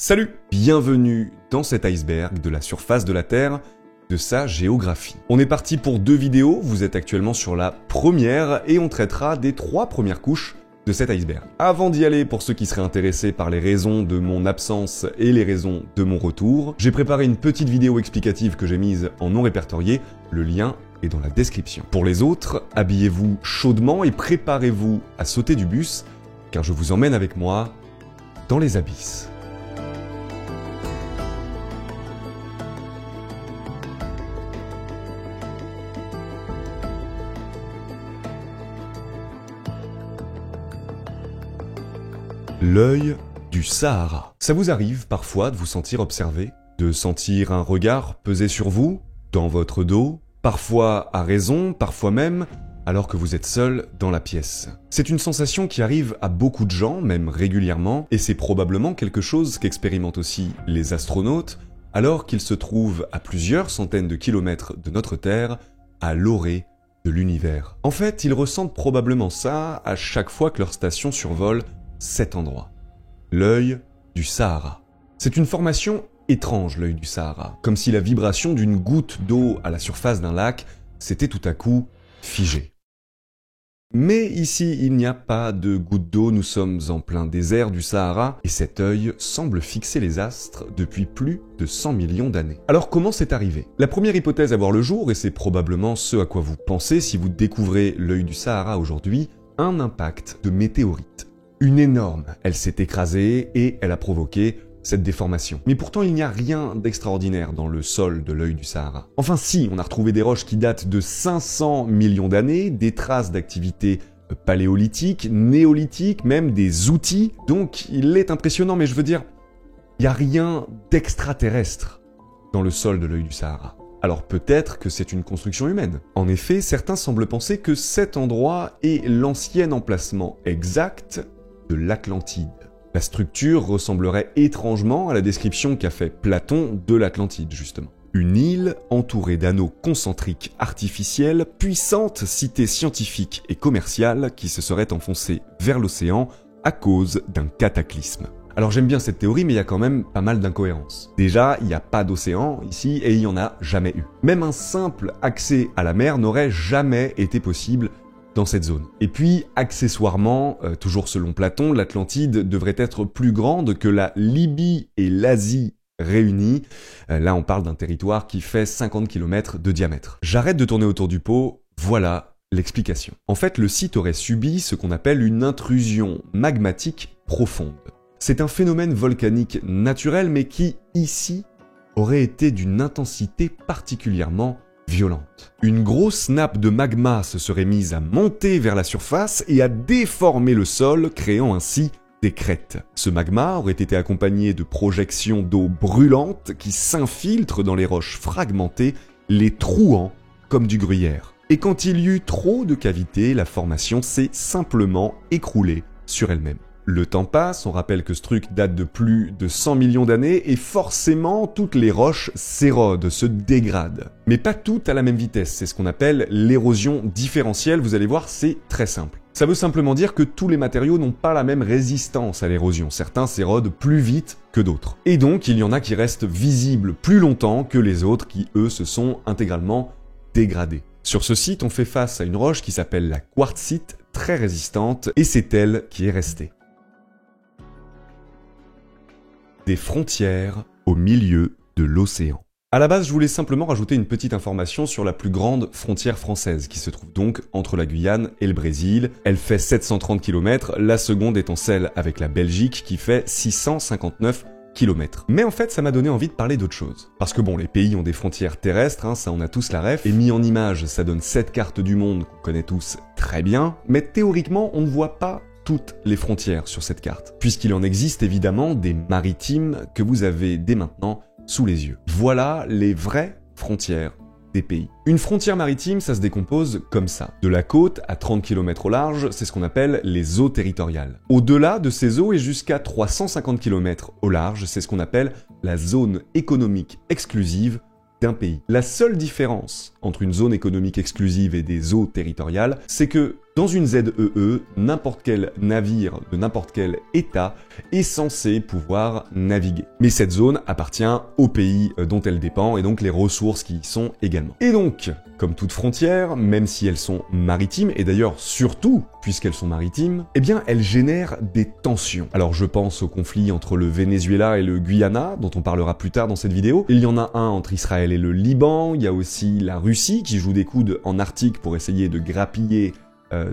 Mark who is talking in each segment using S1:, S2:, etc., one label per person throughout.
S1: Salut! Bienvenue dans cet iceberg de la surface de la Terre, de sa géographie. On est parti pour 2 vidéos, vous êtes actuellement sur la première et on traitera des 3 premières couches de cet iceberg. Avant d'y aller, pour ceux qui seraient intéressés par les raisons de mon absence et les raisons de mon retour, j'ai préparé une petite vidéo explicative que j'ai mise en non répertorié, le lien est dans la description. Pour les autres, habillez-vous chaudement et préparez-vous à sauter du bus, car je vous emmène avec moi dans les abysses. L'œil du Sahara. Ça vous arrive parfois de vous sentir observé, de sentir un regard peser sur vous, dans votre dos, parfois à raison, parfois même alors que vous êtes seul dans la pièce. C'est une sensation qui arrive à beaucoup de gens, même régulièrement, et c'est probablement quelque chose qu'expérimentent aussi les astronautes, alors qu'ils se trouvent à plusieurs centaines de kilomètres de notre Terre, à l'orée de l'univers. En fait, ils ressentent probablement ça à chaque fois que leur station survole cet endroit, l'œil du Sahara. C'est une formation étrange, l'œil du Sahara, comme si la vibration d'une goutte d'eau à la surface d'un lac s'était tout à coup figée. Mais ici, il n'y a pas de goutte d'eau, nous sommes en plein désert du Sahara, et cet œil semble fixer les astres depuis plus de 100 millions d'années. Alors comment c'est arrivé? La première hypothèse à voir le jour, et c'est probablement ce à quoi vous pensez si vous découvrez l'œil du Sahara aujourd'hui, un impact de météorite. Une énorme, elle s'est écrasée et elle a provoqué cette déformation. Mais pourtant, il n'y a rien d'extraordinaire dans le sol de l'œil du Sahara. Enfin si, on a retrouvé des roches qui datent de 500 millions d'années, des traces d'activité paléolithique, néolithique, même des outils. Donc il est impressionnant, mais je veux dire, il n'y a rien d'extraterrestre dans le sol de l'œil du Sahara. Alors peut-être que c'est une construction humaine. En effet, certains semblent penser que cet endroit est l'ancien emplacement exact de l'Atlantide. La structure ressemblerait étrangement à la description qu'a fait Platon de l'Atlantide, justement. Une île entourée d'anneaux concentriques artificiels, puissante cité scientifique et commerciale qui se serait enfoncée vers l'océan à cause d'un cataclysme. Alors j'aime bien cette théorie, mais il y a quand même pas mal d'incohérences. Déjà, il n'y a pas d'océan ici et il n'y en a jamais eu. Même un simple accès à la mer n'aurait jamais été possible dans cette zone. Et puis, accessoirement, toujours selon Platon, l'Atlantide devrait être plus grande que la Libye et l'Asie réunies. Là, on parle d'un territoire qui fait 50 km de diamètre. J'arrête de tourner autour du pot, voilà l'explication. En fait, le site aurait subi ce qu'on appelle une intrusion magmatique profonde. C'est un phénomène volcanique naturel, mais qui, ici, aurait été d'une intensité particulièrement violente. Une grosse nappe de magma se serait mise à monter vers la surface et à déformer le sol, créant ainsi des crêtes. Ce magma aurait été accompagné de projections d'eau brûlante qui s'infiltrent dans les roches fragmentées, les trouant comme du gruyère. Et quand il y eut trop de cavités, la formation s'est simplement écroulée sur elle-même. Le temps passe, on rappelle que ce truc date de plus de 100 millions d'années et forcément toutes les roches s'érodent, se dégradent. Mais pas toutes à la même vitesse, c'est ce qu'on appelle l'érosion différentielle, vous allez voir, c'est très simple. Ça veut simplement dire que tous les matériaux n'ont pas la même résistance à l'érosion, certains s'érodent plus vite que d'autres. Et donc il y en a qui restent visibles plus longtemps que les autres qui eux se sont intégralement dégradés. Sur ce site, on fait face à une roche qui s'appelle la quartzite, très résistante, et c'est elle qui est restée. Des frontières au milieu de l'océan. À la base, je voulais simplement rajouter une petite information sur la plus grande frontière française, qui se trouve donc entre la Guyane et le Brésil. Elle fait 730 km, la seconde étant celle avec la Belgique, qui fait 659 km. Mais en fait, ça m'a donné envie de parler d'autre chose. Parce que bon, les pays ont des frontières terrestres, ça on a tous la ref, et mis en image, ça donne cette carte du monde qu'on connaît tous très bien, mais théoriquement, on ne voit pas toutes les frontières sur cette carte, puisqu'il en existe évidemment des maritimes que vous avez dès maintenant sous les yeux. Voilà les vraies frontières des pays. Une frontière maritime, ça se décompose comme ça. De la côte à 30 km au large, c'est ce qu'on appelle les eaux territoriales. Au-delà de ces eaux et jusqu'à 350 km au large, c'est ce qu'on appelle la zone économique exclusive d'un pays. La seule différence entre une zone économique exclusive et des eaux territoriales, c'est que Dans une ZEE, n'importe quel navire de n'importe quel État est censé pouvoir naviguer. Mais cette zone appartient au pays dont elle dépend et donc les ressources qui y sont également. Et donc, comme toute frontière, même si elles sont maritimes, et d'ailleurs surtout puisqu'elles sont maritimes, eh bien elles génèrent des tensions. Alors je pense au conflit entre le Venezuela et le Guyana, dont on parlera plus tard dans cette vidéo. Il y en a un entre Israël et le Liban, il y a aussi la Russie qui joue des coudes en Arctique pour essayer de grappiller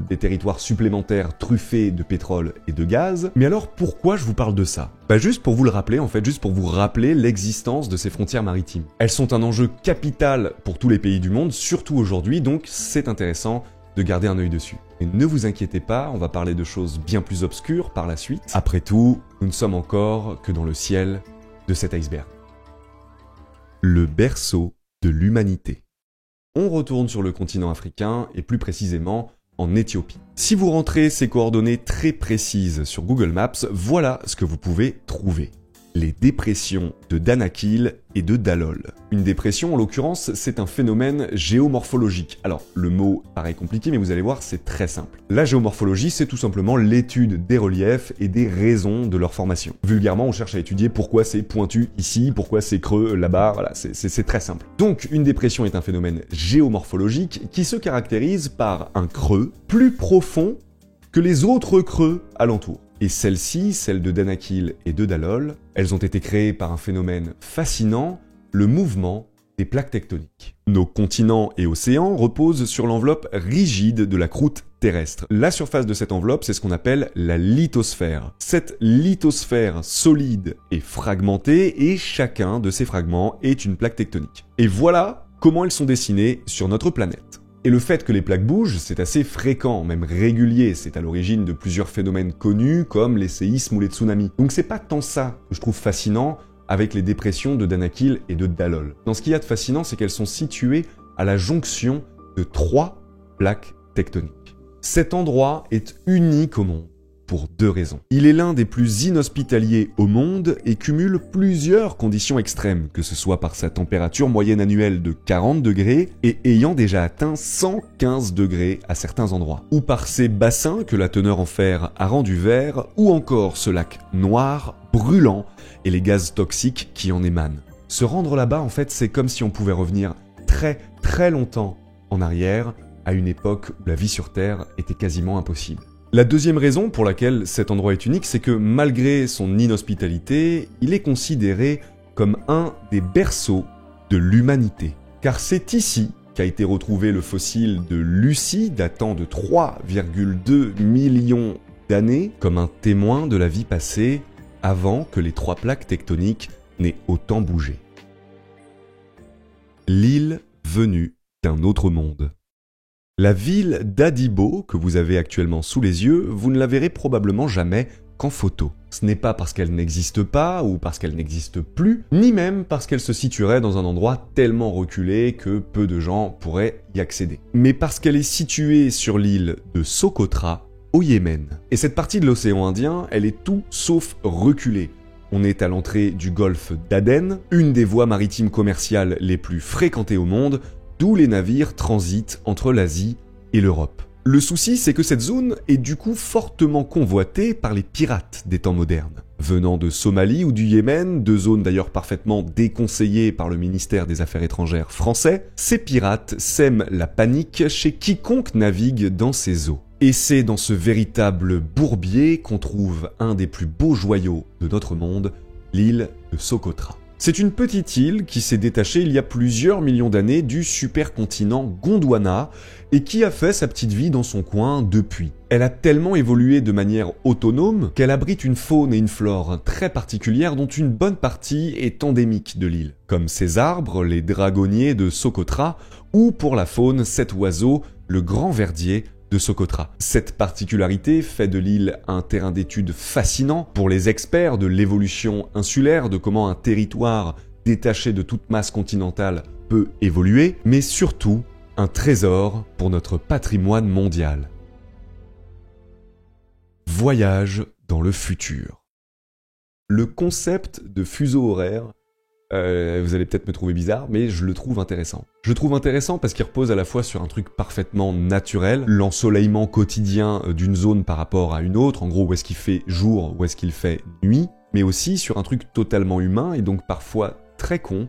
S1: des territoires supplémentaires truffés de pétrole et de gaz. Mais alors pourquoi je vous parle de ça? Juste pour vous le rappeler en fait, juste pour vous rappeler l'existence de ces frontières maritimes. Elles sont un enjeu capital pour tous les pays du monde, surtout aujourd'hui, donc c'est intéressant de garder un œil dessus. Et ne vous inquiétez pas, on va parler de choses bien plus obscures par la suite. Après tout, nous ne sommes encore que dans le ciel de cet iceberg. Le berceau de l'humanité. On retourne sur le continent africain et plus précisément en Éthiopie. Si vous rentrez ces coordonnées très précises sur Google Maps, voilà ce que vous pouvez trouver. Les dépressions de Danakil et de Dalol. Une dépression, en l'occurrence, c'est un phénomène géomorphologique. Alors, le mot paraît compliqué, mais vous allez voir, c'est très simple. La géomorphologie, c'est tout simplement l'étude des reliefs et des raisons de leur formation. Vulgairement, on cherche à étudier pourquoi c'est pointu ici, pourquoi c'est creux là-bas, voilà, c'est très simple. Donc, une dépression est un phénomène géomorphologique qui se caractérise par un creux plus profond que les autres creux alentours. Et celles-ci, celles de Danakil et de Dalol, elles ont été créées par un phénomène fascinant, le mouvement des plaques tectoniques. Nos continents et océans reposent sur l'enveloppe rigide de la croûte terrestre. La surface de cette enveloppe, c'est ce qu'on appelle la lithosphère. Cette lithosphère solide est fragmentée et chacun de ces fragments est une plaque tectonique. Et voilà comment elles sont dessinées sur notre planète. Et le fait que les plaques bougent, c'est assez fréquent, même régulier, c'est à l'origine de plusieurs phénomènes connus comme les séismes ou les tsunamis. Donc c'est pas tant ça que je trouve fascinant avec les dépressions de Danakil et de Dalol. Dans ce qu'il y a de fascinant, c'est qu'elles sont situées à la jonction de 3 plaques tectoniques. Cet endroit est unique au monde pour 2 raisons. Il est l'un des plus inhospitaliers au monde et cumule plusieurs conditions extrêmes, que ce soit par sa température moyenne annuelle de 40 degrés et ayant déjà atteint 115 degrés à certains endroits, ou par ses bassins que la teneur en fer a rendu vert, ou encore ce lac noir, brûlant, et les gaz toxiques qui en émanent. Se rendre là-bas, en fait, c'est comme si on pouvait revenir très très longtemps en arrière, à une époque où la vie sur Terre était quasiment impossible. La deuxième raison pour laquelle cet endroit est unique, c'est que malgré son inhospitalité, il est considéré comme un des berceaux de l'humanité. Car c'est ici qu'a été retrouvé le fossile de Lucie datant de 3,2 millions d'années, comme un témoin de la vie passée avant que les 3 plaques tectoniques n'aient autant bougé. L'île venue d'un autre monde. La ville d'Adibo, que vous avez actuellement sous les yeux, vous ne la verrez probablement jamais qu'en photo. Ce n'est pas parce qu'elle n'existe pas ou parce qu'elle n'existe plus, ni même parce qu'elle se situerait dans un endroit tellement reculé que peu de gens pourraient y accéder. Mais parce qu'elle est située sur l'île de Socotra, au Yémen. Et cette partie de l'océan Indien, elle est tout sauf reculée. On est à l'entrée du golfe d'Aden, une des voies maritimes commerciales les plus fréquentées au monde, d'où les navires transitent entre l'Asie et l'Europe. Le souci, c'est que cette zone est du coup fortement convoitée par les pirates des temps modernes. Venant de Somalie ou du Yémen, 2 zones d'ailleurs parfaitement déconseillées par le ministère des Affaires étrangères français, ces pirates sèment la panique chez quiconque navigue dans ces eaux. Et c'est dans ce véritable bourbier qu'on trouve un des plus beaux joyaux de notre monde, l'île de Socotra. C'est une petite île qui s'est détachée il y a plusieurs millions d'années du supercontinent Gondwana et qui a fait sa petite vie dans son coin depuis. Elle a tellement évolué de manière autonome qu'elle abrite une faune et une flore très particulières dont une bonne partie est endémique de l'île, comme ces arbres, les dragonniers de Socotra, ou pour la faune, cet oiseau, le grand verdier de Socotra. Cette particularité fait de l'île un terrain d'étude fascinant pour les experts de l'évolution insulaire, de comment un territoire détaché de toute masse continentale peut évoluer, mais surtout un trésor pour notre patrimoine mondial. Voyage dans le futur. Le concept de fuseau horaire Vous allez peut-être me trouver bizarre, mais je le trouve intéressant. Je le trouve intéressant parce qu'il repose à la fois sur un truc parfaitement naturel, l'ensoleillement quotidien d'une zone par rapport à une autre, en gros où est-ce qu'il fait jour, où est-ce qu'il fait nuit, mais aussi sur un truc totalement humain et donc parfois très con,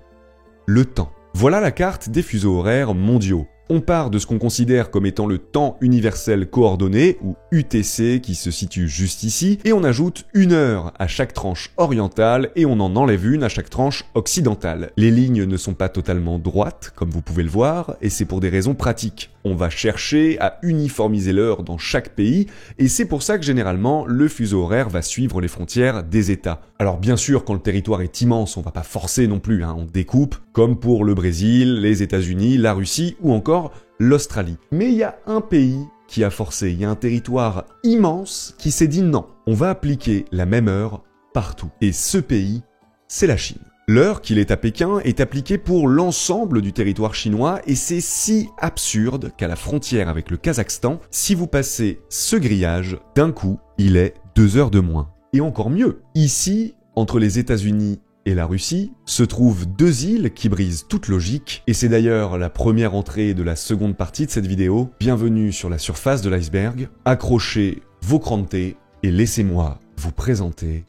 S1: le temps. Voilà la carte des fuseaux horaires mondiaux. On part de ce qu'on considère comme étant le temps universel coordonné, ou UTC, qui se situe juste ici, et on ajoute 1 heure à chaque tranche orientale, et on en enlève une à chaque tranche occidentale. Les lignes ne sont pas totalement droites, comme vous pouvez le voir, et c'est pour des raisons pratiques. On va chercher à uniformiser l'heure dans chaque pays, et c'est pour ça que généralement, le fuseau horaire va suivre les frontières des États. Alors bien sûr, quand le territoire est immense, on va pas forcer non plus, on découpe, comme pour le Brésil, les États-Unis, la Russie, ou encore l'Australie. Mais il y a un pays qui a forcé, il y a un territoire immense qui s'est dit non, on va appliquer la même heure partout. Et ce pays, c'est la Chine. L'heure qu'il est à Pékin est appliquée pour l'ensemble du territoire chinois et c'est si absurde qu'à la frontière avec le Kazakhstan, si vous passez ce grillage, d'un coup, il est 2 heures de moins. Et encore mieux, ici, entre les États-Unis et la Russie, se trouvent 2 îles qui brisent toute logique, et c'est d'ailleurs la première entrée de la seconde partie de cette vidéo. Bienvenue sur la surface de l'iceberg, accrochez vos crans de thé et laissez-moi vous présenter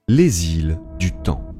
S1: les îles du temps.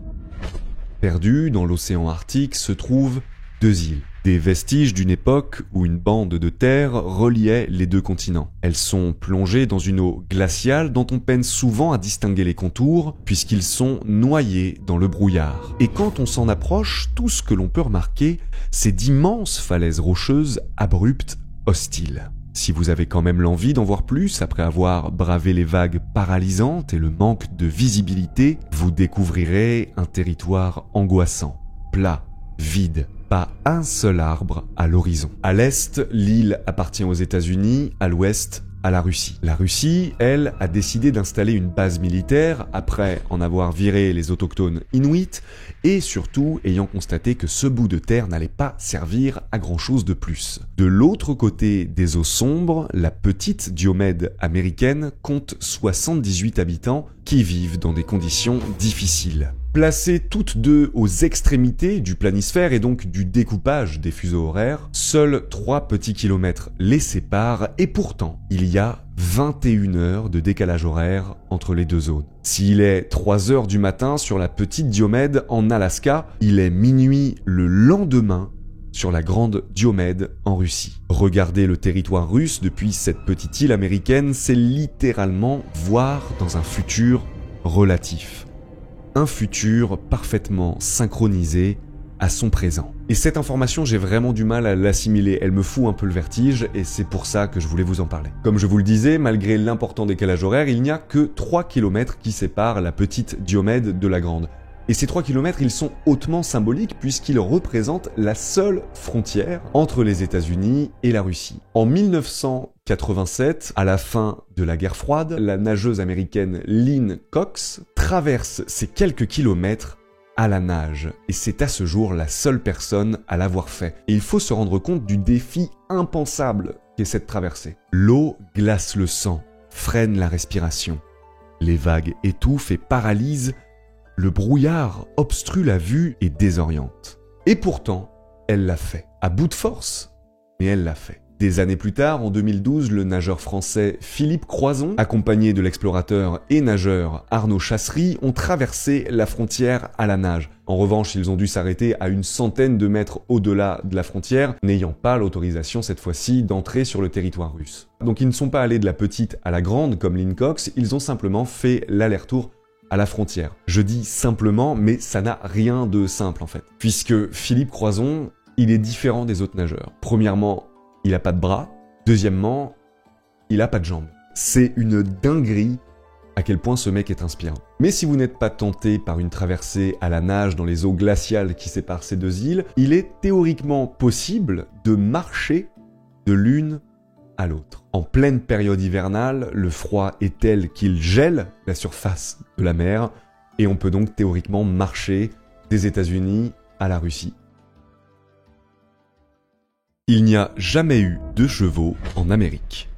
S1: Perdues dans l'océan Arctique se trouvent 2 îles. Des vestiges d'une époque où une bande de terre reliait les 2 continents. Elles sont plongées dans une eau glaciale dont on peine souvent à distinguer les contours puisqu'ils sont noyés dans le brouillard. Et quand on s'en approche, tout ce que l'on peut remarquer, c'est d'immenses falaises rocheuses abruptes, hostiles. Si vous avez quand même l'envie d'en voir plus après avoir bravé les vagues paralysantes et le manque de visibilité, vous découvrirez un territoire angoissant, plat, vide. Pas un seul arbre à l'horizon. À l'est, l'île appartient aux États-Unis, à l'ouest, à la Russie. La Russie, elle, a décidé d'installer une base militaire après en avoir viré les autochtones inuits et surtout ayant constaté que ce bout de terre n'allait pas servir à grand-chose de plus. De l'autre côté des eaux sombres, la petite Diomède américaine compte 78 habitants qui vivent dans des conditions difficiles. Placées toutes 2 aux extrémités du planisphère et donc du découpage des fuseaux horaires, seuls 3 petits kilomètres les séparent et pourtant, il y a 21 heures de décalage horaire entre les 2 zones. S'il est 3 heures du matin sur la petite Diomède en Alaska, il est minuit le lendemain sur la grande Diomède en Russie. Regarder le territoire russe depuis cette petite île américaine, c'est littéralement voir dans un futur relatif. Un futur parfaitement synchronisé à son présent. Et cette information, j'ai vraiment du mal à l'assimiler, elle me fout un peu le vertige et c'est pour ça que je voulais vous en parler. Comme je vous le disais, malgré l'important décalage horaire, il n'y a que 3 km qui séparent la petite Diomède de la grande. Et ces 3 km, ils sont hautement symboliques puisqu'ils représentent la seule frontière entre les États-Unis et la Russie. En 1987, à la fin de la guerre froide, la nageuse américaine Lynn Cox traverse ces quelques kilomètres à la nage. Et c'est à ce jour la seule personne à l'avoir fait. Et il faut se rendre compte du défi impensable qu'est cette traversée. L'eau glace le sang, freine la respiration. Les vagues étouffent et paralysent. Le brouillard obstrue la vue et désoriente. Et pourtant, elle l'a fait. À bout de force, mais elle l'a fait. Des années plus tard, en 2012, le nageur français Philippe Croizon, accompagné de l'explorateur et nageur Arnaud Chassery, ont traversé la frontière à la nage. En revanche, ils ont dû s'arrêter à une centaine de mètres au-delà de la frontière, n'ayant pas l'autorisation cette fois-ci d'entrer sur le territoire russe. Donc ils ne sont pas allés de la petite à la grande comme Lynn Cox, ils ont simplement fait l'aller-retour à la frontière. Je dis simplement, mais ça n'a rien de simple en fait. Puisque Philippe Croizon, il est différent des autres nageurs. Premièrement, il a pas de bras. Deuxièmement, il a pas de jambes. C'est une dinguerie à quel point ce mec est inspirant. Mais si vous n'êtes pas tenté par une traversée à la nage dans les eaux glaciales qui séparent ces 2 îles, il est théoriquement possible de marcher de l'une à l'autre. En pleine période hivernale, le froid est tel qu'il gèle la surface de la mer et on peut donc théoriquement marcher des États-Unis à la Russie. Il n'y a jamais eu de chevaux en Amérique.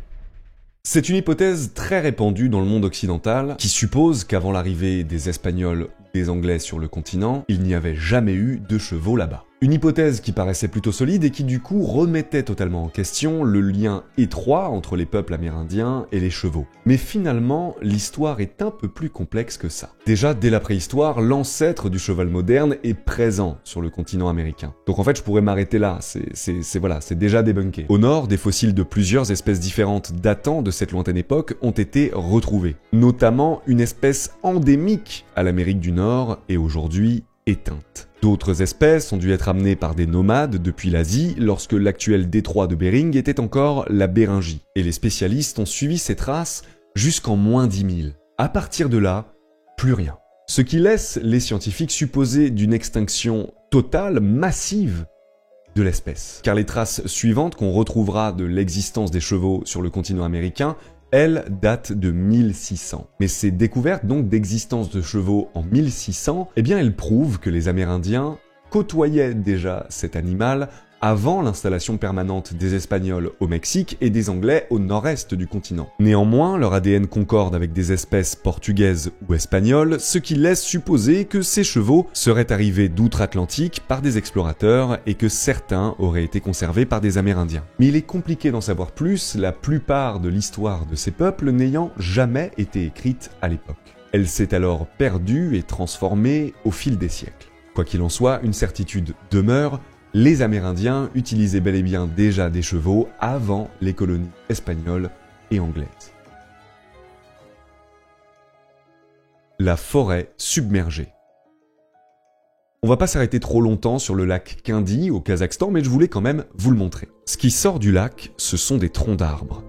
S1: C'est une hypothèse très répandue dans le monde occidental qui suppose qu'avant l'arrivée des Espagnols des Anglais sur le continent, il n'y avait jamais eu de chevaux là-bas. Une hypothèse qui paraissait plutôt solide et qui du coup remettait totalement en question le lien étroit entre les peuples amérindiens et les chevaux. Mais finalement, l'histoire est un peu plus complexe que ça. Déjà, dès la préhistoire, l'ancêtre du cheval moderne est présent sur le continent américain. Donc en fait, je pourrais m'arrêter là, c'est déjà débunké. Au nord, des fossiles de plusieurs espèces différentes datant de cette lointaine époque ont été retrouvés. Notamment une espèce endémique à l'Amérique du Nord et aujourd'hui éteinte. D'autres espèces ont dû être amenées par des nomades depuis l'Asie lorsque l'actuel détroit de Bering était encore la Béringie. Et les spécialistes ont suivi ces traces jusqu'en moins 10 000. À partir de là, plus rien. Ce qui laisse les scientifiques supposer d'une extinction totale, massive, de l'espèce. Car les traces suivantes qu'on retrouvera de l'existence des chevaux sur le continent américain, elles datent de 1600. Mais ces découvertes donc d'existence de chevaux en 1600, eh bien elles prouvent que les Amérindiens côtoyaient déjà cet animal avant l'installation permanente des Espagnols au Mexique et des Anglais au nord-est du continent. Néanmoins, leur ADN concorde avec des espèces portugaises ou espagnoles, ce qui laisse supposer que ces chevaux seraient arrivés d'outre-Atlantique par des explorateurs et que certains auraient été conservés par des Amérindiens. Mais il est compliqué d'en savoir plus, la plupart de l'histoire de ces peuples n'ayant jamais été écrite à l'époque. Elle s'est alors perdue et transformée au fil des siècles. Quoi qu'il en soit, une certitude demeure, les Amérindiens utilisaient bel et bien déjà des chevaux avant les colonies espagnoles et anglaises. La forêt submergée. On va pas s'arrêter trop longtemps sur le lac Kindy au Kazakhstan, mais je voulais quand même vous le montrer. Ce qui sort du lac, ce sont des troncs d'arbres.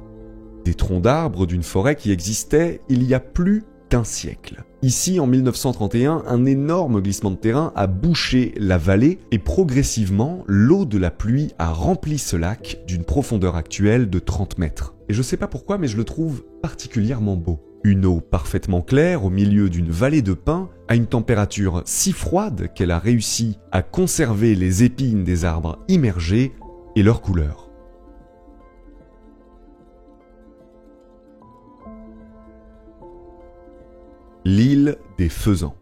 S1: Des troncs d'arbres d'une forêt qui existait il y a plus d'un siècle. Ici, en 1931, un énorme glissement de terrain a bouché la vallée et progressivement, l'eau de la pluie a rempli ce lac d'une profondeur actuelle de 30 mètres. Et je sais pas pourquoi, mais je le trouve particulièrement beau. Une eau parfaitement claire au milieu d'une vallée de pins, à une température si froide qu'elle a réussi à conserver les épines des arbres immergés et leur couleur. L'île des Faisans.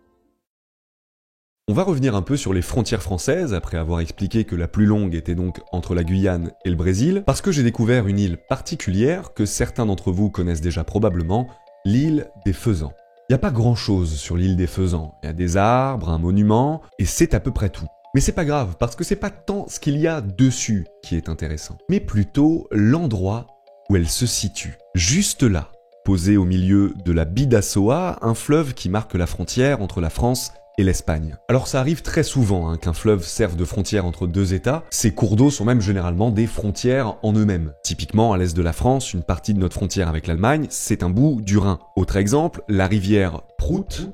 S1: On va revenir un peu sur les frontières françaises, après avoir expliqué que la plus longue était donc entre la Guyane et le Brésil, parce que j'ai découvert une île particulière que certains d'entre vous connaissent déjà probablement, l'île des Faisans. Il n'y a pas grand-chose sur l'île des Faisans. Il y a des arbres, un monument, et c'est à peu près tout. Mais c'est pas grave, parce que c'est pas tant ce qu'il y a dessus qui est intéressant, mais plutôt l'endroit où elle se situe. Juste là, posé au milieu de la Bidassoa, un fleuve qui marque la frontière entre la France et l'Espagne. Alors ça arrive très souvent qu'un fleuve serve de frontière entre deux États, ces cours d'eau sont même généralement des frontières en eux-mêmes. Typiquement, à l'est de la France, une partie de notre frontière avec l'Allemagne, c'est un bout du Rhin. Autre exemple, la rivière Prout,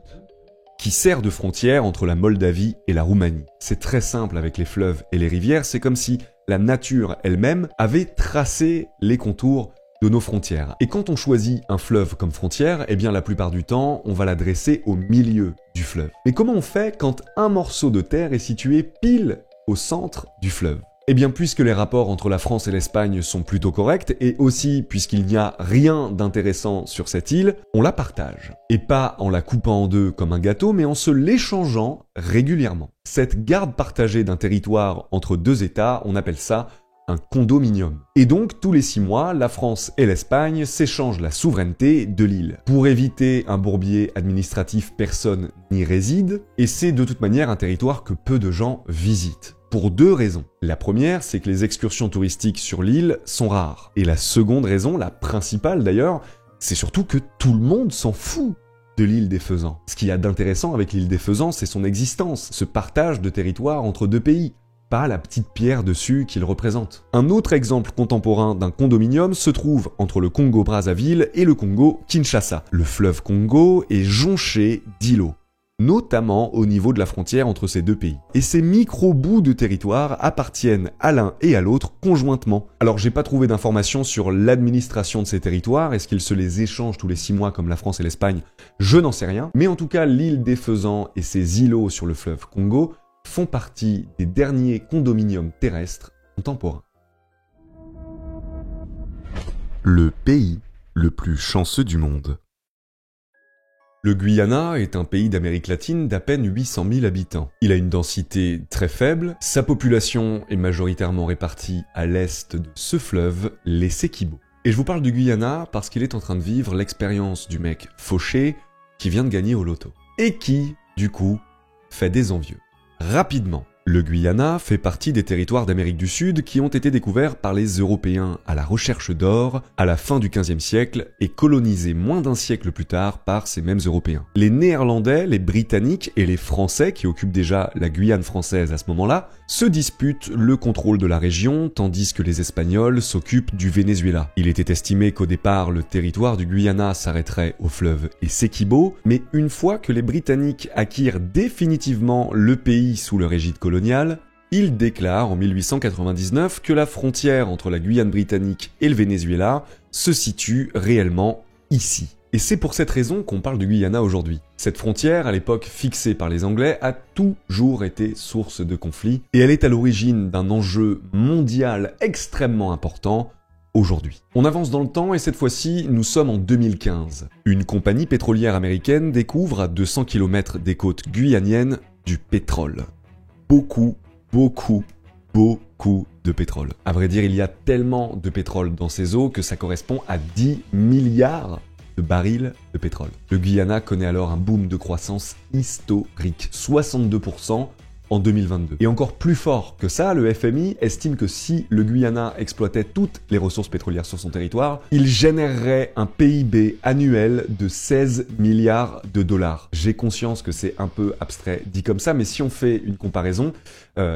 S1: qui sert de frontière entre la Moldavie et la Roumanie. C'est très simple avec les fleuves et les rivières, c'est comme si la nature elle-même avait tracé les contours de nos frontières. Et quand on choisit un fleuve comme frontière, eh bien la plupart du temps, on va la dresser au milieu du fleuve. Mais comment on fait quand un morceau de terre est situé pile au centre du fleuve ? Eh bien, puisque les rapports entre la France et l'Espagne sont plutôt corrects, et aussi puisqu'il n'y a rien d'intéressant sur cette île, on la partage. Et pas en la coupant en deux comme un gâteau, mais en se l'échangeant régulièrement. Cette garde partagée d'un territoire entre deux États, on appelle ça un condominium. Et donc, tous les 6 mois, la France et l'Espagne s'échangent la souveraineté de l'île. Pour éviter un bourbier administratif, personne n'y réside, et c'est de toute manière un territoire que peu de gens visitent. Pour 2 raisons. La première, c'est que les excursions touristiques sur l'île sont rares. Et la seconde raison, la principale d'ailleurs, c'est surtout que tout le monde s'en fout de l'île des Faisans. Ce qu'il y a d'intéressant avec l'île des Faisans, c'est son existence, ce partage de territoire entre 2 pays. Pas la petite pierre dessus qu'il représente. Un autre exemple contemporain d'un condominium se trouve entre le Congo-Brazzaville et le Congo-Kinshasa. Le fleuve Congo est jonché d'îlots, notamment au niveau de la frontière entre ces 2 pays. Et ces micro-bouts de territoire appartiennent à l'un et à l'autre conjointement. Alors j'ai pas trouvé d'informations sur l'administration de ces territoires, est-ce qu'ils se les échangent tous les 6 mois comme la France et l'Espagne? Je n'en sais rien, mais en tout cas l'île des Faisans et ses îlots sur le fleuve Congo font partie des derniers condominiums terrestres contemporains. Le pays le plus chanceux du monde. Le Guyana est un pays d'Amérique latine d'à peine 800 000 habitants. Il a une densité très faible, sa population est majoritairement répartie à l'est de ce fleuve, l'Essequibo. Et je vous parle du Guyana parce qu'il est en train de vivre l'expérience du mec fauché qui vient de gagner au loto. Et qui, du coup, fait des envieux. Rapidement. Le Guyana fait partie des territoires d'Amérique du Sud qui ont été découverts par les Européens à la recherche d'or à la fin du XVe siècle et colonisés moins d'un siècle plus tard par ces mêmes Européens. Les Néerlandais, les Britanniques et les Français, qui occupent déjà la Guyane française à ce moment-là, se disputent le contrôle de la région tandis que les Espagnols s'occupent du Venezuela. Il était estimé qu'au départ, le territoire du Guyana s'arrêterait au fleuve Essequibo, mais une fois que les Britanniques acquirent définitivement le pays sous leur égide coloniale, il déclare en 1899 que la frontière entre la Guyane britannique et le Venezuela se situe réellement ici. Et c'est pour cette raison qu'on parle du Guyana aujourd'hui. Cette frontière, à l'époque fixée par les Anglais, a toujours été source de conflits, et elle est à l'origine d'un enjeu mondial extrêmement important aujourd'hui. On avance dans le temps et cette fois-ci, nous sommes en 2015. Une compagnie pétrolière américaine découvre à 200 km des côtes guyaniennes du pétrole. Beaucoup de pétrole. À vrai dire, il y a tellement de pétrole dans ces eaux que ça correspond à 10 milliards de barils de pétrole. Le Guyana connaît alors un boom de croissance historique, 62% en 2022. Et encore plus fort que ça, le FMI estime que si le Guyana exploitait toutes les ressources pétrolières sur son territoire, il générerait un PIB annuel de 16 milliards de dollars. J'ai conscience que c'est un peu abstrait dit comme ça, mais si on fait une comparaison,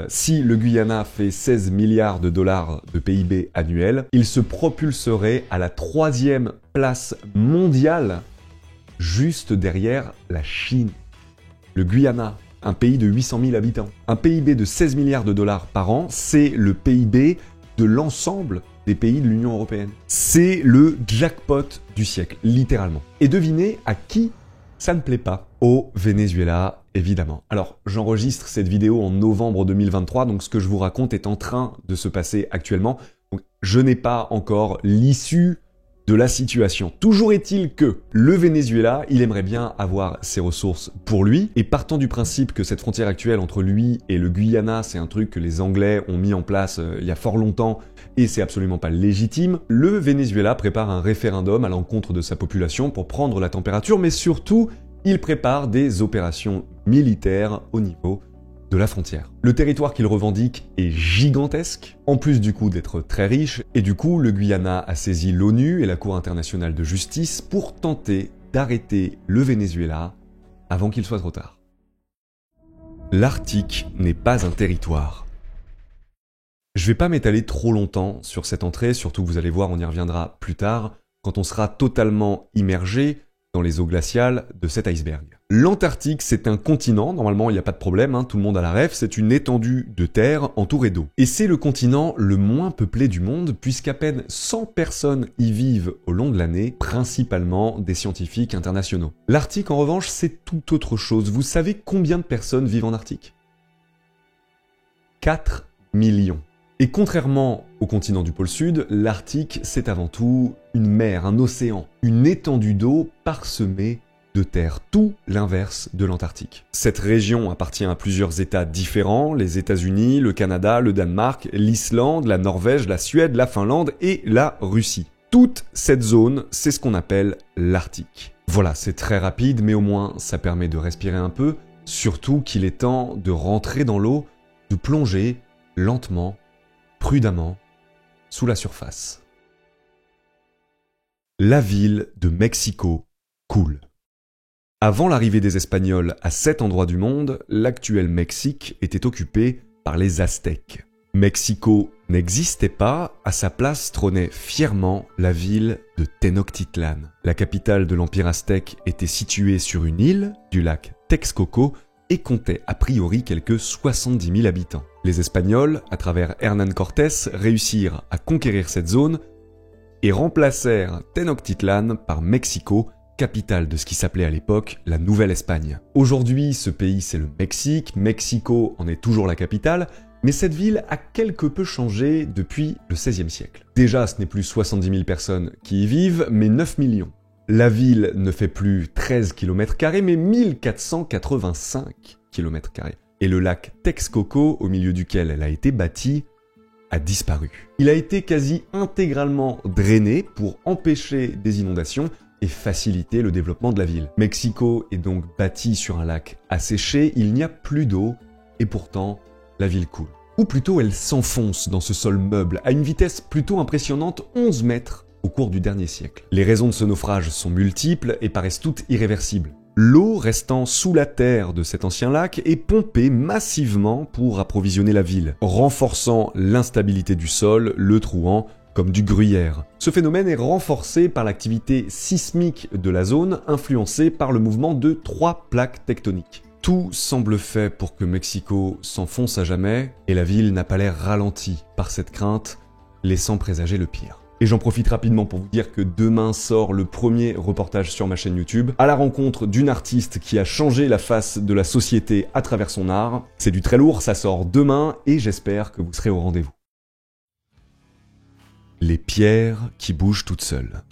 S1: si le Guyana fait 16 milliards de dollars de PIB annuel, il se propulserait à la 3e place mondiale, juste derrière la Chine. Le Guyana, un pays de 800 000 habitants. Un PIB de 16 milliards de dollars par an, c'est le PIB de l'ensemble des pays de l'Union européenne. C'est le jackpot du siècle, littéralement. Et devinez à qui ça ne plaît pas? Au Venezuela, évidemment. Alors, j'enregistre cette vidéo en novembre 2023, donc ce que je vous raconte est en train de se passer actuellement. Donc, je n'ai pas encore l'issue de la situation. Toujours est-il que le Venezuela, il aimerait bien avoir ses ressources pour lui, et partant du principe que cette frontière actuelle entre lui et le Guyana, c'est un truc que les Anglais ont mis en place il y a fort longtemps, et c'est absolument pas légitime, le Venezuela prépare un référendum à l'encontre de sa population pour prendre la température, mais surtout, il prépare des opérations militaires au niveau de la frontière. Le territoire qu'il revendique est gigantesque, en plus du coup d'être très riche, et du coup le Guyana a saisi l'ONU et la Cour internationale de justice pour tenter d'arrêter le Venezuela avant qu'il soit trop tard. L'Arctique n'est pas un territoire. Je vais pas m'étaler trop longtemps sur cette entrée, surtout que vous allez voir, on y reviendra plus tard, quand on sera totalement immergé dans les eaux glaciales de cet iceberg. L'Antarctique, c'est un continent, normalement il n'y a pas de problème, tout le monde a la ref, c'est une étendue de terre entourée d'eau. Et c'est le continent le moins peuplé du monde, puisqu'à peine 100 personnes y vivent au long de l'année, principalement des scientifiques internationaux. L'Arctique, en revanche, c'est tout autre chose. Vous savez combien de personnes vivent en Arctique? 4 millions. Et contrairement au continent du pôle Sud, l'Arctique, c'est avant tout une mer, un océan, une étendue d'eau parsemée de terre, tout l'inverse de l'Antarctique. Cette région appartient à plusieurs États différents, les États-Unis, le Canada, le Danemark, l'Islande, la Norvège, la Suède, la Finlande et la Russie. Toute cette zone, c'est ce qu'on appelle l'Arctique. Voilà, c'est très rapide, mais au moins ça permet de respirer un peu, surtout qu'il est temps de rentrer dans l'eau, de plonger lentement, prudemment, sous la surface. La ville de Mexico coule. Avant l'arrivée des Espagnols à cet endroit du monde, l'actuel Mexique était occupé par les Aztèques. Mexico n'existait pas, à sa place trônait fièrement la ville de Tenochtitlan. La capitale de l'Empire aztèque était située sur une île du lac Texcoco et comptait a priori quelques 70 000 habitants. Les Espagnols, à travers Hernán Cortés, réussirent à conquérir cette zone et remplacèrent Tenochtitlan par Mexico, capitale de ce qui s'appelait à l'époque la Nouvelle-Espagne. Aujourd'hui, ce pays c'est le Mexique, Mexico en est toujours la capitale, mais cette ville a quelque peu changé depuis le XVIe siècle. Déjà, ce n'est plus 70 000 personnes qui y vivent, mais 9 millions. La ville ne fait plus 13 km² mais 1485 km². Et le lac Texcoco, au milieu duquel elle a été bâtie, a disparu. Il a été quasi intégralement drainé pour empêcher des inondations et faciliter le développement de la ville. Mexico est donc bâti sur un lac asséché, il n'y a plus d'eau, et pourtant, la ville coule. Ou plutôt, elle s'enfonce dans ce sol meuble à une vitesse plutôt impressionnante, 11 mètres au cours du dernier siècle. Les raisons de ce naufrage sont multiples et paraissent toutes irréversibles. L'eau restant sous la terre de cet ancien lac est pompée massivement pour approvisionner la ville, renforçant l'instabilité du sol, le trouant comme du gruyère. Ce phénomène est renforcé par l'activité sismique de la zone, influencée par le mouvement de 3 plaques tectoniques. Tout semble fait pour que Mexico s'enfonce à jamais, et la ville n'a pas l'air ralentie par cette crainte, laissant présager le pire. Et j'en profite rapidement pour vous dire que demain sort le premier reportage sur ma chaîne YouTube, à la rencontre d'une artiste qui a changé la face de la société à travers son art. C'est du très lourd, ça sort demain, et j'espère que vous serez au rendez-vous. Les pierres qui bougent toutes seules.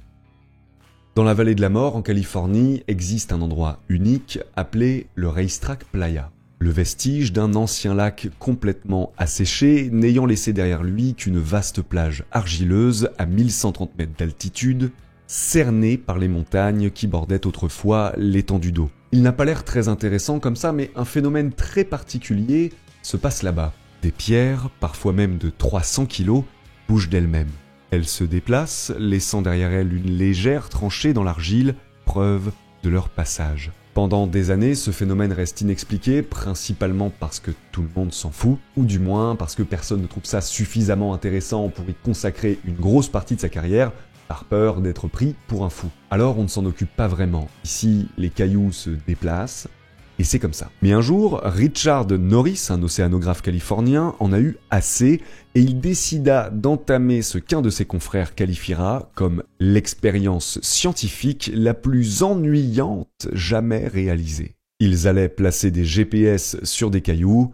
S1: Dans la vallée de la mort, en Californie, existe un endroit unique appelé le Racetrack Playa. Le vestige d'un ancien lac complètement asséché, n'ayant laissé derrière lui qu'une vaste plage argileuse à 1130 mètres d'altitude, cernée par les montagnes qui bordaient autrefois l'étendue d'eau. Il n'a pas l'air très intéressant comme ça, mais un phénomène très particulier se passe là-bas. Des pierres, parfois même de 300 kilos, bougent d'elles-mêmes. Elles se déplacent, laissant derrière elles une légère tranchée dans l'argile, preuve de leur passage. Pendant des années, ce phénomène reste inexpliqué, principalement parce que tout le monde s'en fout, ou du moins parce que personne ne trouve ça suffisamment intéressant pour y consacrer une grosse partie de sa carrière, par peur d'être pris pour un fou. Alors on ne s'en occupe pas vraiment. Ici, les cailloux se déplacent, et c'est comme ça. Mais un jour, Richard Norris, un océanographe californien, en a eu assez, et il décida d'entamer ce qu'un de ses confrères qualifiera comme l'expérience scientifique la plus ennuyante jamais réalisée. Ils allaient placer des GPS sur des cailloux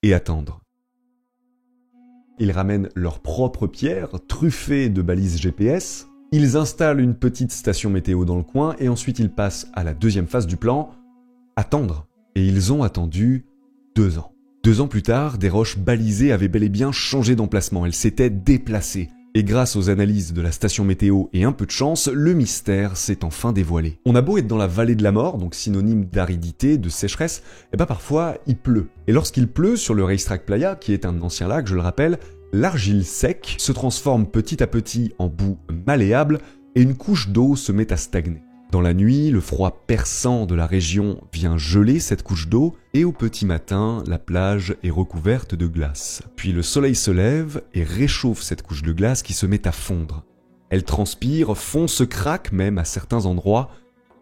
S1: et attendre. Ils ramènent leurs propres pierres, truffées de balises GPS, ils installent une petite station météo dans le coin, et ensuite ils passent à la deuxième phase du plan, attendre. Et ils ont attendu 2 ans. 2 ans plus tard, des roches balisées avaient bel et bien changé d'emplacement, elles s'étaient déplacées. Et grâce aux analyses de la station météo et un peu de chance, le mystère s'est enfin dévoilé. On a beau être dans la vallée de la mort, donc synonyme d'aridité, de sécheresse, et parfois il pleut. Et lorsqu'il pleut sur le Racetrack Playa, qui est un ancien lac, je le rappelle, l'argile sec se transforme petit à petit en boue malléable et une couche d'eau se met à stagner. Dans la nuit, le froid perçant de la région vient geler cette couche d'eau et au petit matin, la plage est recouverte de glace. Puis le soleil se lève et réchauffe cette couche de glace qui se met à fondre. Elle transpire, fond, se craque même à certains endroits,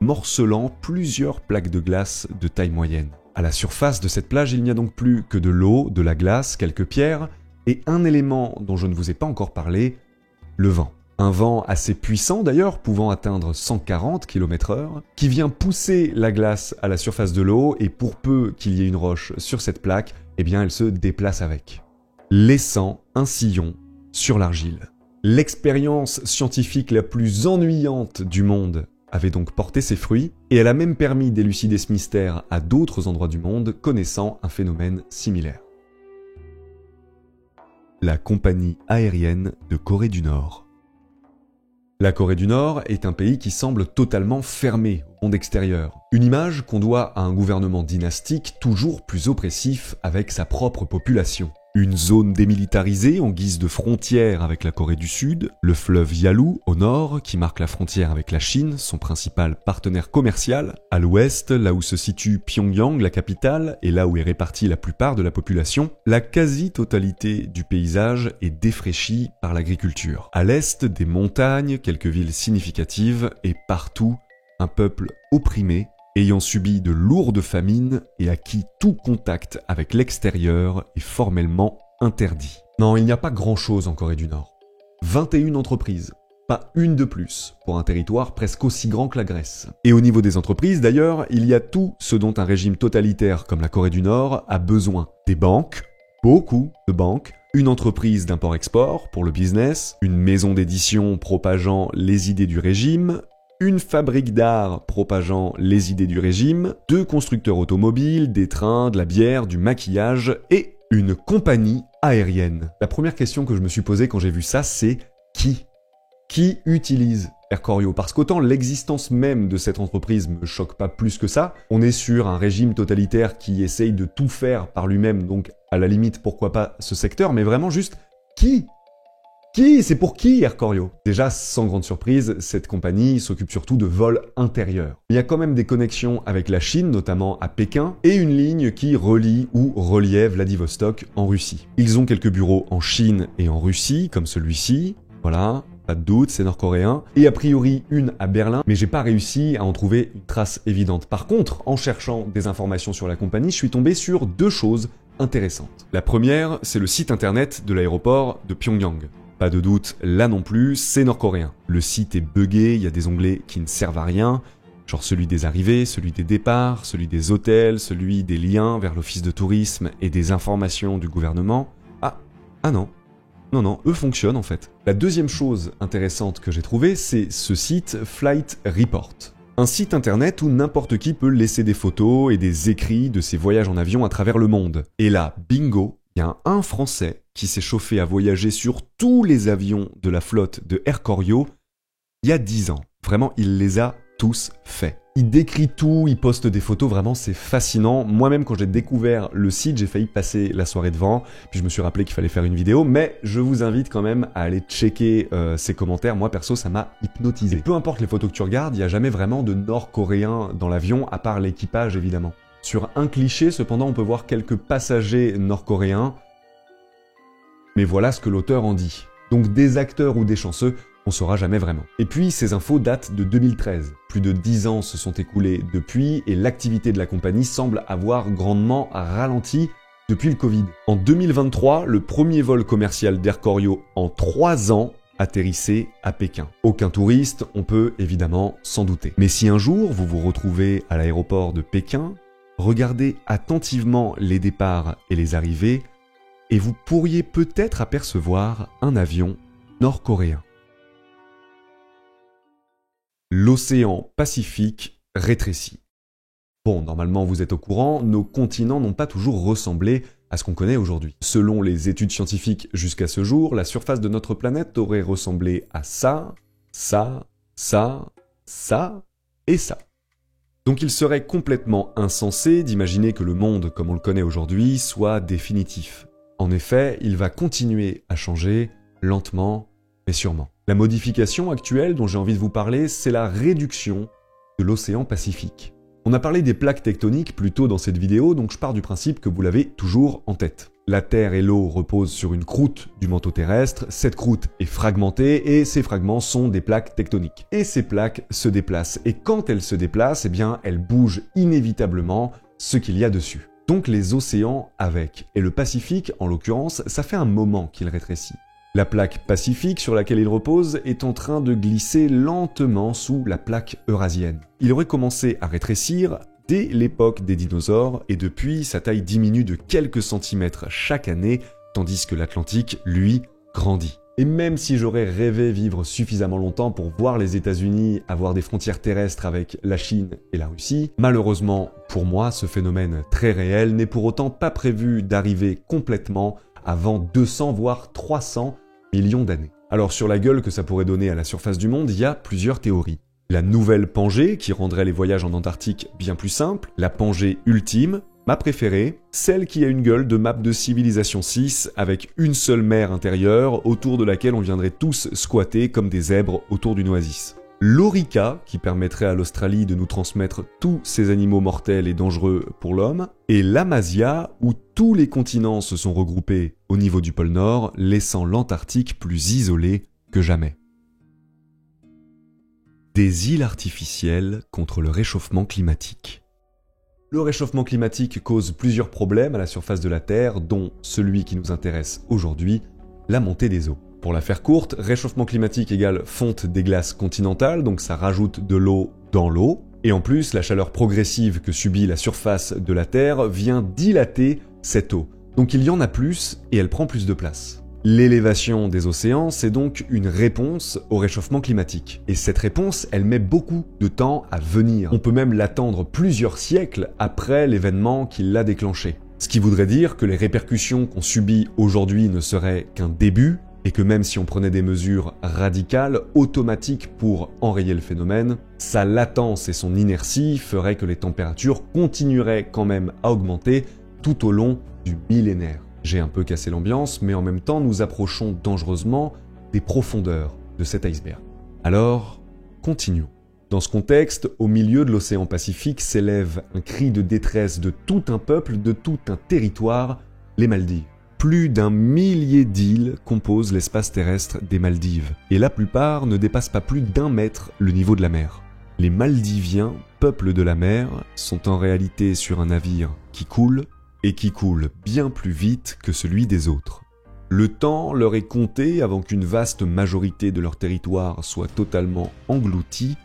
S1: morcelant plusieurs plaques de glace de taille moyenne. À la surface de cette plage, il n'y a donc plus que de l'eau, de la glace, quelques pierres et un élément dont je ne vous ai pas encore parlé, le vent. Un vent assez puissant d'ailleurs, pouvant atteindre 140 km/h, qui vient pousser la glace à la surface de l'eau, et pour peu qu'il y ait une roche sur cette plaque, eh bien elle se déplace avec, laissant un sillon sur l'argile. L'expérience scientifique la plus ennuyante du monde avait donc porté ses fruits, et elle a même permis d'élucider ce mystère à d'autres endroits du monde connaissant un phénomène similaire. La compagnie aérienne de Corée du Nord. La Corée du Nord est un pays qui semble totalement fermé au monde extérieur. Une image qu'on doit à un gouvernement dynastique toujours plus oppressif avec sa propre population. Une zone démilitarisée en guise de frontière avec la Corée du Sud, le fleuve Yalu au nord qui marque la frontière avec la Chine, son principal partenaire commercial, à l'ouest, là où se situe Pyongyang, la capitale, et là où est répartie la plupart de la population, la quasi-totalité du paysage est défraîchie par l'agriculture. À l'est, des montagnes, quelques villes significatives, et partout, un peuple opprimé, ayant subi de lourdes famines et à qui tout contact avec l'extérieur est formellement interdit. Non, il n'y a pas grand-chose en Corée du Nord. 21 entreprises, pas une de plus, pour un territoire presque aussi grand que la Grèce. Et au niveau des entreprises, d'ailleurs, il y a tout ce dont un régime totalitaire comme la Corée du Nord a besoin. Des banques, beaucoup de banques, une entreprise d'import-export pour le business, une maison d'édition propageant les idées du régime, une fabrique d'art propageant les idées du régime, 2 constructeurs automobiles, des trains, de la bière, du maquillage et une compagnie aérienne. La première question que je me suis posée quand j'ai vu ça, c'est qui ? Qui utilise Air Koryo? Parce qu'autant l'existence même de cette entreprise me choque pas plus que ça, on est sur un régime totalitaire qui essaye de tout faire par lui-même, donc à la limite pourquoi pas ce secteur, mais vraiment juste qui ? C'est pour qui Air Koryo? Déjà, sans grande surprise, cette compagnie s'occupe surtout de vols intérieurs. Il y a quand même des connexions avec la Chine, notamment à Pékin, et une ligne qui relie ou reliait Vladivostok en Russie. Ils ont quelques bureaux en Chine et en Russie, comme celui-ci, voilà, pas de doute, c'est nord-coréen, et a priori une à Berlin, mais j'ai pas réussi à en trouver une trace évidente. Par contre, en cherchant des informations sur la compagnie, je suis tombé sur 2 choses intéressantes. La première, c'est le site internet de l'aéroport de Pyongyang. Pas de doute, là non plus, c'est nord-coréen. Le site est buggé, il y a des onglets qui ne servent à rien, genre celui des arrivées, celui des départs, celui des hôtels, celui des liens vers l'office de tourisme et des informations du gouvernement. Ah non. Non, eux fonctionnent en fait. La deuxième chose intéressante que j'ai trouvée, c'est ce site Flight Report. Un site internet où n'importe qui peut laisser des photos et des écrits de ses voyages en avion à travers le monde. Et là, bingo, il y a un Français qui s'est chauffé à voyager sur tous les avions de la flotte de Air Koryo il y a 10 ans. Vraiment, il les a tous faits. Il décrit tout, il poste des photos, vraiment c'est fascinant. Moi-même quand j'ai découvert le site, j'ai failli passer la soirée devant, puis je me suis rappelé qu'il fallait faire une vidéo, mais je vous invite quand même à aller checker ses commentaires. Moi perso, ça m'a hypnotisé. Et peu importe les photos que tu regardes, il n'y a jamais vraiment de Nord-Coréens dans l'avion, à part l'équipage évidemment. Sur un cliché, cependant, on peut voir quelques passagers nord-coréens, mais voilà ce que l'auteur en dit. Donc des acteurs ou des chanceux, on saura jamais vraiment. Et puis, ces infos datent de 2013. Plus de 10 ans se sont écoulés depuis et l'activité de la compagnie semble avoir grandement ralenti depuis le Covid. En 2023, le premier vol commercial d'Air Koryo en 3 ans atterrissait à Pékin. Aucun touriste, on peut évidemment s'en douter. Mais si un jour vous vous retrouvez à l'aéroport de Pékin, regardez attentivement les départs et les arrivées et vous pourriez peut-être apercevoir un avion nord-coréen. L'océan Pacifique rétrécit. Bon, normalement vous êtes au courant, nos continents n'ont pas toujours ressemblé à ce qu'on connaît aujourd'hui. Selon les études scientifiques jusqu'à ce jour, la surface de notre planète aurait ressemblé à ça, ça, ça, ça et ça. Donc il serait complètement insensé d'imaginer que le monde comme on le connaît aujourd'hui soit définitif. En effet, il va continuer à changer lentement mais sûrement. La modification actuelle dont j'ai envie de vous parler, c'est la réduction de l'océan Pacifique. On a parlé des plaques tectoniques plus tôt dans cette vidéo, donc je pars du principe que vous l'avez toujours en tête. La Terre et l'eau reposent sur une croûte du manteau terrestre, cette croûte est fragmentée et ces fragments sont des plaques tectoniques. Et ces plaques se déplacent, et quand elles se déplacent, eh bien elles bougent inévitablement ce qu'il y a dessus. Donc les océans avec. Et le Pacifique, en l'occurrence, ça fait un moment qu'il rétrécit. La plaque pacifique sur laquelle il repose est en train de glisser lentement sous la plaque eurasienne. Il aurait commencé à rétrécir dès l'époque des dinosaures et depuis, sa taille diminue de quelques centimètres chaque année, tandis que l'Atlantique, lui, grandit. Et même si j'aurais rêvé vivre suffisamment longtemps pour voir les États-Unis avoir des frontières terrestres avec la Chine et la Russie, malheureusement pour moi, ce phénomène très réel n'est pour autant pas prévu d'arriver complètement avant 200 voire 300 millions d'années. Alors sur la gueule que ça pourrait donner à la surface du monde, il y a plusieurs théories. La nouvelle Pangée, qui rendrait les voyages en Antarctique bien plus simples, la Pangée ultime, ma préférée, celle qui a une gueule de map de civilisation 6 avec une seule mer intérieure autour de laquelle on viendrait tous squatter comme des zèbres autour d'une oasis. L'Orica, qui permettrait à l'Australie de nous transmettre tous ces animaux mortels et dangereux pour l'homme, et l'Amasia, où tous les continents se sont regroupés au niveau du pôle Nord, laissant l'Antarctique plus isolé que jamais. Des îles artificielles contre le réchauffement climatique. Le réchauffement climatique cause plusieurs problèmes à la surface de la Terre, dont celui qui nous intéresse aujourd'hui, la montée des eaux. Pour la faire courte, réchauffement climatique égale fonte des glaces continentales, donc ça rajoute de l'eau dans l'eau. Et en plus, la chaleur progressive que subit la surface de la Terre vient dilater cette eau. Donc il y en a plus et elle prend plus de place. L'élévation des océans, c'est donc une réponse au réchauffement climatique. Et cette réponse, elle met beaucoup de temps à venir. On peut même l'attendre plusieurs siècles après l'événement qui l'a déclenché. Ce qui voudrait dire que les répercussions qu'on subit aujourd'hui ne seraient qu'un début, et que même si on prenait des mesures radicales, automatiques pour enrayer le phénomène, sa latence et son inertie feraient que les températures continueraient quand même à augmenter tout au long du millénaire. J'ai un peu cassé l'ambiance, mais en même temps nous approchons dangereusement des profondeurs de cet iceberg. Alors, continuons. Dans ce contexte, au milieu de l'océan Pacifique s'élève un cri de détresse de tout un peuple, de tout un territoire, les Maldives. Plus d'1 millier d'îles composent l'espace terrestre des Maldives, et la plupart ne dépassent pas plus d'1 mètre le niveau de la mer. Les Maldiviens, peuple de la mer, sont en réalité sur un navire qui coule, et qui coule bien plus vite que celui des autres. Le temps leur est compté avant qu'une vaste majorité de leur territoire soit totalement engloutie,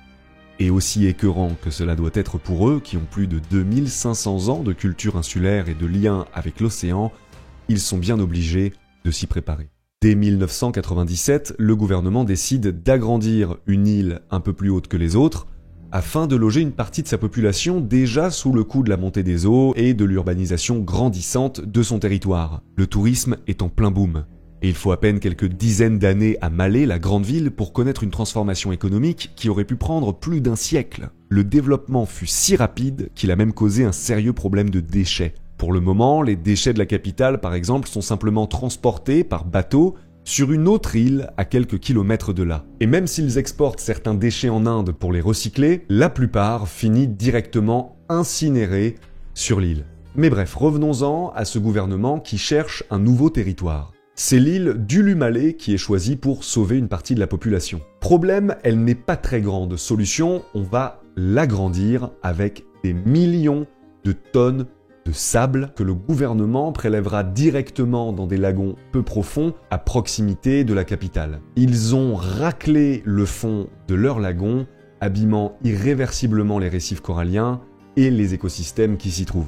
S1: et aussi écœurant que cela doit être pour eux qui ont plus de 2500 ans de culture insulaire et de lien avec l'océan, ils sont bien obligés de s'y préparer. Dès 1997, le gouvernement décide d'agrandir une île un peu plus haute que les autres, afin de loger une partie de sa population déjà sous le coup de la montée des eaux et de l'urbanisation grandissante de son territoire. Le tourisme est en plein boom. Et il faut à peine quelques dizaines d'années à Malé, la grande ville, pour connaître une transformation économique qui aurait pu prendre plus d'1 siècle. Le développement fut si rapide qu'il a même causé un sérieux problème de déchets. Pour le moment, les déchets de la capitale, par exemple, sont simplement transportés par bateau sur une autre île à quelques kilomètres de là. Et même s'ils exportent certains déchets en Inde pour les recycler, la plupart finit directement incinérés sur l'île. Mais bref, revenons-en à ce gouvernement qui cherche un nouveau territoire. C'est l'île d'Ulu-Malé qui est choisie pour sauver une partie de la population. Problème, elle n'est pas très grande. Solution, on va l'agrandir avec des millions de tonnes de sable que le gouvernement prélèvera directement dans des lagons peu profonds à proximité de la capitale. Ils ont raclé le fond de leur lagon, abîmant irréversiblement les récifs coralliens et les écosystèmes qui s'y trouvent.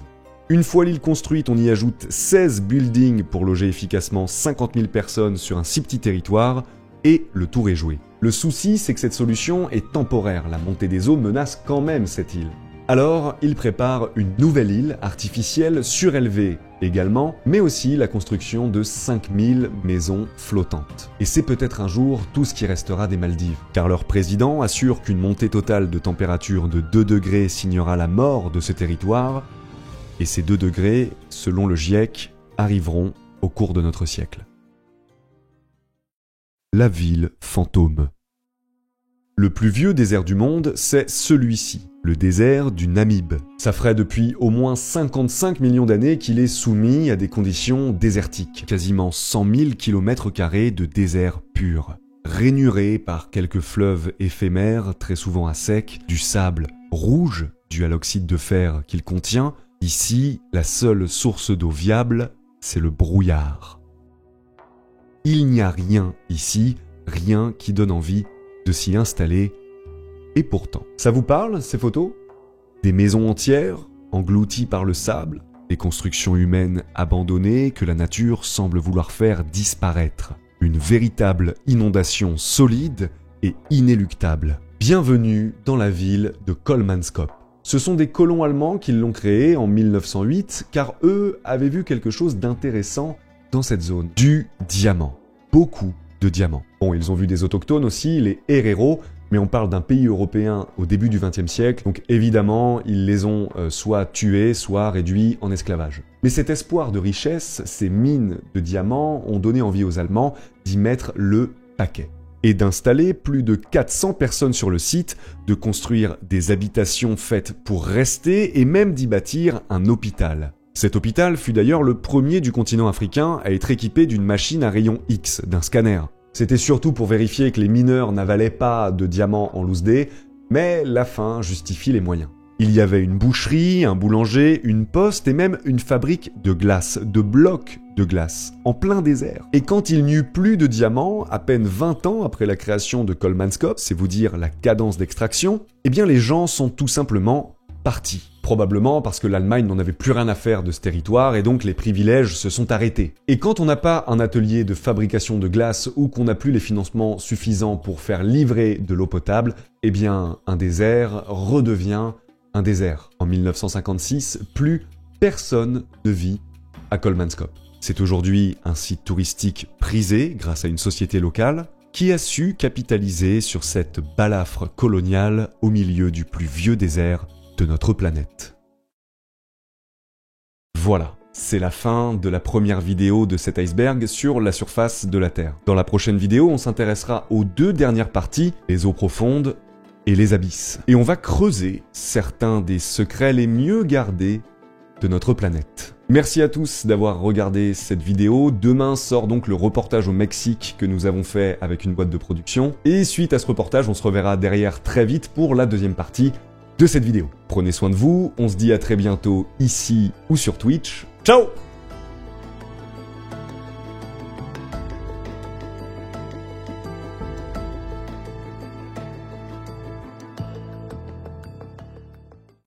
S1: Une fois l'île construite, on y ajoute 16 buildings pour loger efficacement 50 000 personnes sur un si petit territoire, et le tour est joué. Le souci, c'est que cette solution est temporaire, la montée des eaux menace quand même cette île. Alors, il prépare une nouvelle île artificielle surélevée également, mais aussi la construction de 5000 maisons flottantes. Et c'est peut-être un jour tout ce qui restera des Maldives, car leur président assure qu'une montée totale de température de 2 degrés signera la mort de ce territoire, et ces 2 degrés, selon le GIEC, arriveront au cours de notre siècle. La ville fantôme. Le plus vieux désert du monde, c'est celui-ci, le désert du Namib. Ça ferait depuis au moins 55 millions d'années qu'il est soumis à des conditions désertiques, quasiment 100 000 km² de désert pur, rainuré par quelques fleuves éphémères, très souvent à sec, du sable rouge dû à l'oxyde de fer qu'il contient. Ici, la seule source d'eau viable, c'est le brouillard. Il n'y a rien ici, rien qui donne envie de s'y installer, et pourtant. Ça vous parle, ces photos? Des maisons entières, englouties par le sable, des constructions humaines abandonnées que la nature semble vouloir faire disparaître. Une véritable inondation solide et inéluctable. Bienvenue dans la ville de Kolmanskop. Ce sont des colons allemands qui l'ont créée en 1908, car eux avaient vu quelque chose d'intéressant dans cette zone. Du diamant. Beaucoup de diamants. Bon, ils ont vu des autochtones aussi, les héréros, mais on parle d'un pays européen au début du XXe siècle, donc évidemment, ils les ont soit tués, soit réduits en esclavage. Mais cet espoir de richesse, ces mines de diamants, ont donné envie aux Allemands d'y mettre le paquet. Et d'installer plus de 400 personnes sur le site, de construire des habitations faites pour rester, et même d'y bâtir un hôpital. Cet hôpital fut d'ailleurs le premier du continent africain à être équipé d'une machine à rayon X, d'un scanner. C'était surtout pour vérifier que les mineurs n'avalaient pas de diamants en loose day, mais la fin justifie les moyens. Il y avait une boucherie, un boulanger, une poste et même une fabrique de glace, de blocs de glace, en plein désert. Et quand il n'y eut plus de diamants, à peine 20 ans après la création de Kolmanskop, c'est vous dire la cadence d'extraction, eh bien les gens sont tout simplement partis. probablement parce que l'Allemagne n'en avait plus rien à faire de ce territoire et donc les privilèges se sont arrêtés. Et quand on n'a pas un atelier de fabrication de glace ou qu'on n'a plus les financements suffisants pour faire livrer de l'eau potable, eh bien un désert redevient un désert. En 1956, plus personne ne vit à Kolmanskop. C'est aujourd'hui un site touristique prisé grâce à une société locale qui a su capitaliser sur cette balafre coloniale au milieu du plus vieux désert de notre planète. Voilà, c'est la fin de la première vidéo de cet iceberg sur la surface de la Terre. Dans la prochaine vidéo, on s'intéressera aux deux dernières parties, les eaux profondes et les abysses. Et on va creuser certains des secrets les mieux gardés de notre planète. Merci à tous d'avoir regardé cette vidéo. Demain sort donc le reportage au Mexique que nous avons fait avec une boîte de production. Et suite à ce reportage, on se reverra derrière très vite pour la deuxième partie de cette vidéo. Prenez soin de vous, on se dit à très bientôt ici ou sur Twitch. Ciao!